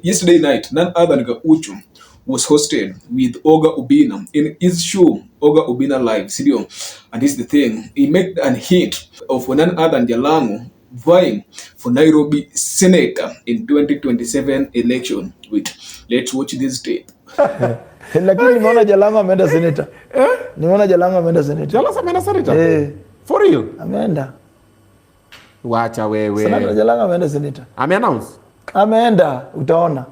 yesterday night, none other than Uchu was hosted with Oga Obina in his show, Oga Obina Live, Sidio. And this is the thing, he made an hint of none other than Jalango vying for Nairobi Senator in 2027 election. Wait, let's watch this tape. Lakini nimeona Jalango ameenda senator. Nimeona Jalango ameenda senator. Jalas ameenda senator? For real? Ameenda. Wacha wewe. Senator Jalango ameenda senator. Ame-announce? Ameenda, utaona.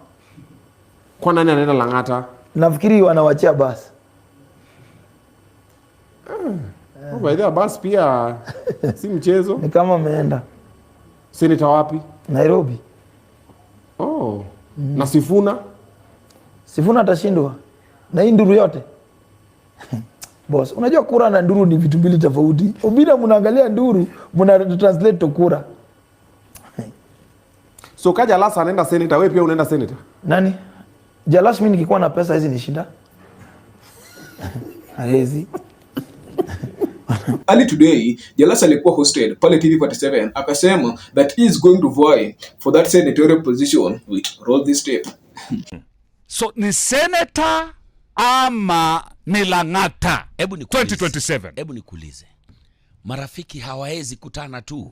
Kwa nani anaenda Lang'ata? Nafikiri wanawachia basi. By the basi pia si mchezo. Ni kama ameenda. Senator wapi? Nairobi. Na Sifuna? Sifuna atashindwa. Na hii nduru yote. Boss, unajua kura na nduru ni vitu mbili tofauti. Obina mnaangalia nduru, mna translate to kura. So kaja Jalas anaenda senator, wewe pia unaenda senator? Nani? Jalas mimi nikikuwa na pesa hizi ni shida. Hawezi. Early today, Jalas alikuwa hosted pale TV47 akasema that he is going to vie for that senatorial position. Wait, roll this tape. So ni senator ama ni Lang'ata? Hebu ni 2027. Hebu nikuulize. Marafiki hawawezi kutana tu.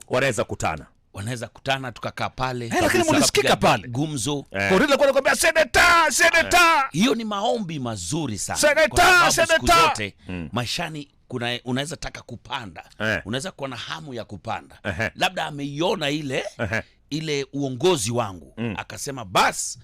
Wanaweza kutana tukakaa pale. Lakini mlisikika pale gumzo. Korila kwa nakwambia senator. Hiyo ni maombi mazuri sana. Senator. Siku zote maishani unaweza taka kupanda. Unaweza kuwa na hamu ya kupanda. Labda ameiona ile uongozi wangu akasema bas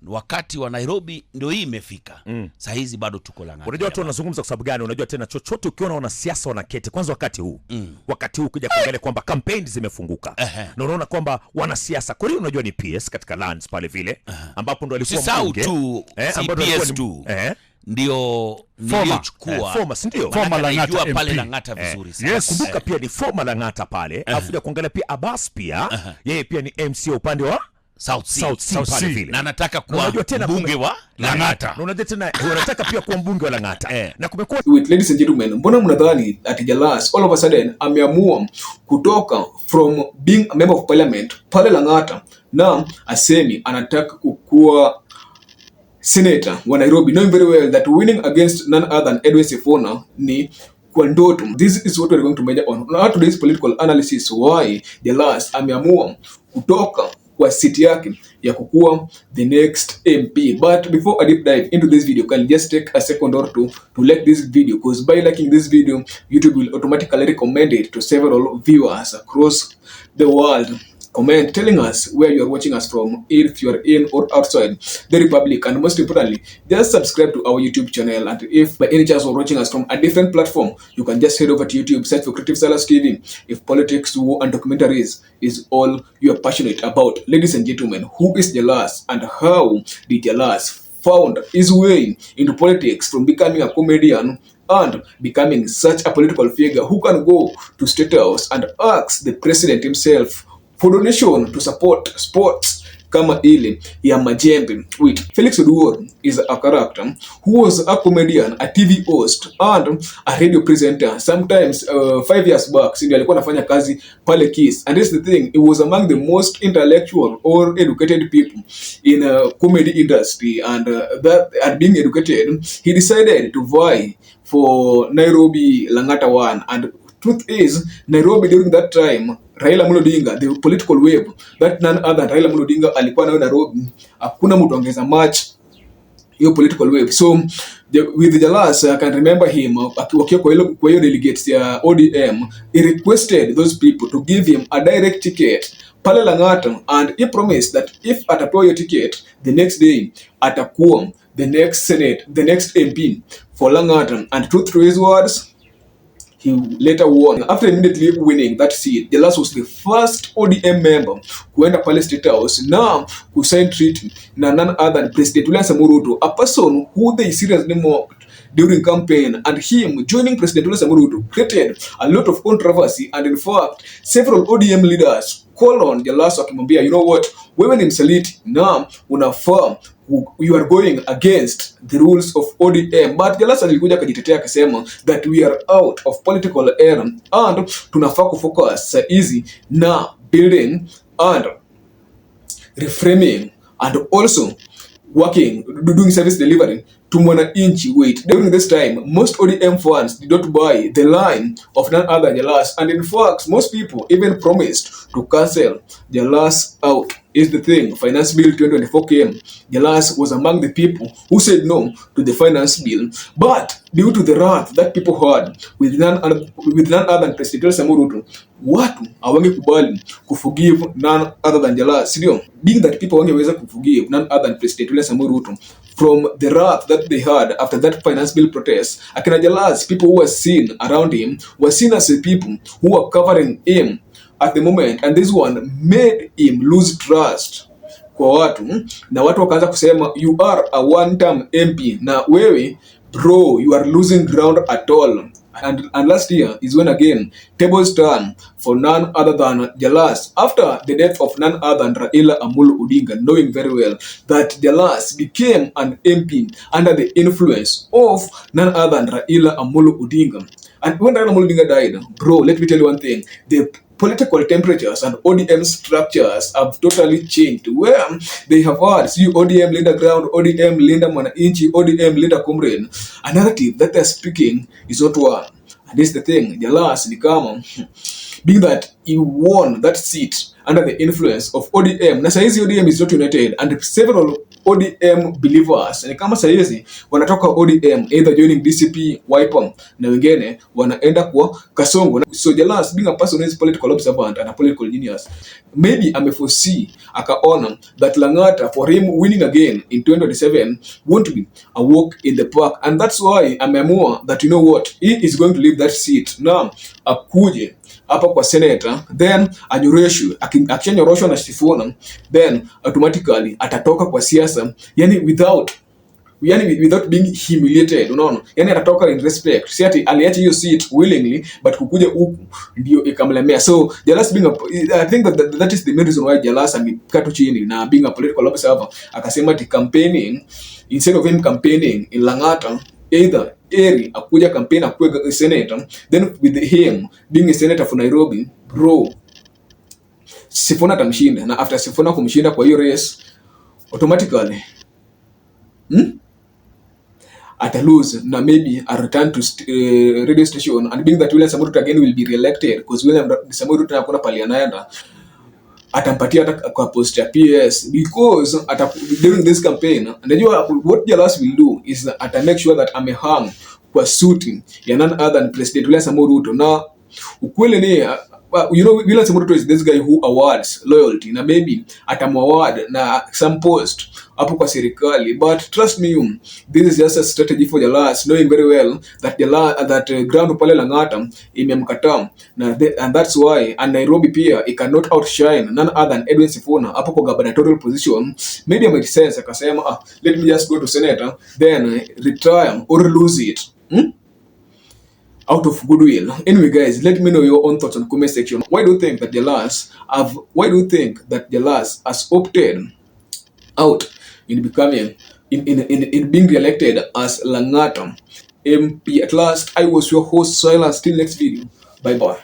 wakati wa Nairobi ndio hii imefika. Saa hizi bado tuko Lang'ata. Unajua watu wanazungumza kwa sababu gani? Unajua tena chochote ukiona wanasiasa wanaketi kwanza wakati huu. Wakati huu kuja kuangalia kwamba kampeni zimefunguka. Na unaona kwamba wanasiasa kwa hiyo unajua ni PS katika lands pale vile ambapo ndo alikuwa mbunge. Ambapo PS tu. Ndio nilichukua former Lang'ata pale Lang'ata vizuri sana. Yes, kumbuka pia ni former Lang'ata pale. Afuja kuangalia pia Abbas pia. Yeye pia ni MC upande wa South Sea pale vile. Na anataka kuwa mbunge wa Lang'ata. Na unajua tena anataka pia kuwa mbunge wa Lang'ata. Na kumekuwa Wait, ladies and gentlemen, mbona mnadhani ati Jalas all of a sudden ameamua kutoka from being a member of parliament pale Lang'ata na asemi anataka kukua senator wa Nairobi, knowing very well that winning against none other than Edwin Sifuna ni kwa ndoto. This is what we're going to measure on today's political analysis, why Jalas ameamua kutoka kwa city yake ya kukua the next MP. But before I deep dive into this video, can you just take a second or two to like this video, because by liking this video YouTube will automatically recommend it to several viewers across the world. Comment telling us where you are watching us from, if you are in or outside the Republic, and most importantly, just subscribe to our YouTube channel. And if by any chance you're watching us from a different platform, you can just head over to YouTube, search for Creative Jalas TV. If politics, war, and documentaries is all you are passionate about. Ladies and gentlemen, who is Jalas and how did Jalas found his way into politics from becoming a comedian and becoming such a political figure who can go to State House and ask the president himself for donation to support sports kama ile ya majembe. Wait, Felix Oburu is a character who was a comedian, a TV host and a radio presenter. Sometimes 5 years back, sindio alikuwa anafanya kazi pale Kiss. And this is the thing, he was among the most intellectual or educated people in comedy industry. And being educated, he decided to vie for Nairobi Lang'ata 1. And truth is, Nairobi during that time, Raila Amolo Odinga, the political wave, that none other Raila Amolo Odinga alikuwa nayo Nairobi, hakuna mtu angeza match hiyo political wave. So with Jalas, I can remember him akiwakia kwa hiyo delegates ya ODM, he requested those people to give him a direct ticket pale Lang'ata, and he promised that if atapewa hiyo ticket, the next day atakuwa the next MP for Lang'ata. And truth to his words, he later won. After immediately winning that seat, Jalas was the first ODM member kuenda pale State House na kusign treaty na none other than President Ruto, a person who they seriously mocked during campaign, and him joining President Ruto created a lot of controversy. And in fact, several ODM leaders call on Jalas wakimwambia, you know what, wewe ni msaliti na unafaa, you are going against the rules of ODM. But Jalas alikuja akajitetea akasema that we are out of political era and tunafaa kufocus easy na building and reframing and also doing service delivery to mwananchi. Wait, during this time, most ODM funds did not buy the line of none other Jalas, and in fact, most people even promised to cancel Jalas out. Is the thing. Finance Bill 2024 came. Jalas was among the people who said no to the finance bill, but due to the wrath that people had with none other than President Ruto, watu hawangekubali kuforgive none other than Jalas. Sio being that people wangeweza kuforgive none other than President Ruto from the wrath that they had after that finance bill protest. Akina Jalas, people who were seen around him were seen as the people who were covering him at the moment, and this one made him lose trust kwa watu, na watu wakaanza kusema you are a one-term MP, na wewe bro you are losing ground at all. And last year is when again tables turn for none other than Jalas after the death of none other than Raila Amolo Odinga, knowing very well that Jalas became an MP under the influence of none other than Raila Amolo Odinga. And when Raila Amolo Odinga died, bro, let me tell you one thing, the political temperatures and ODM structures have totally changed, where they have had see ODM leader ground, ODM leader mwananchi, ODM leader comrade. A narrative that they're speaking is not one. And this is the thing, Jalas ni kama being that he won that seat under the influence of ODM. Na saizi ODM is not united, and several ODM believers ni kama saizi wanatoka ODM either joining DCP, Wiper, na wengine wanaenda kwa Kasongo. So Jalas, being a person who is political observant and a political genius, maybe ameforesee, akaona that Lang'ata, for him winning again in 2027 won't be a walk in the park, and that's why ameamua that you know what, he is going to leave that seat now akuje hapa kwa senator, then anyoreshwe. Akishanyoroshwa na Sifuna, then automatically atatoka kwa siasa, yani without being humiliated, unaona, yani atatoka in respect. Si ati aliacha hiyo seat willingly, but kukuja huku ndio ikamlemea. So Jalas being I think that is the main reason why Jalas amekatu chini na being a political observer akasema ati campaigning, instead of him campaigning in Lang'ata, either Eri akuja campaign akuwe senator, then with him being a senator for Nairobi, bro, Sifuna atamshinda, na after Sifuna kumshinda kwa hiyo race automatically ata lose, na maybe a return to radio station, and being that William Samoei Ruto again will be re-elected, because William Samoei Ruto hakuna pali anaenda, atampatia hata kwa post ya PS, because during this campaign, unajua what Jalas will do is ata make sure that amehang kwa suit ya none other than President William Samoei Ruto. Na ukweli ni you know William Samoei Ruto is this guy who awards loyalty, na maybe atamaward na some post hapo kwa serikali, but trust me, this is just a strategy for Jalas, knowing very well that ground pale Lang'ata imemkataa, and that's why, and Nairobi pia it cannot outshine none other than Edwin Sifuna hapo kwa gubernatorial position. Maybe it makes sense akasema let me just go to senator, then retire or lose it out of goodwill. Anyway guys, let me know your own thoughts on the comment section. Why do you think that Jalas has opted out in becoming in being re-elected as Lang'ata MP? At last, I was your host Jalas. Till next video, bye bye.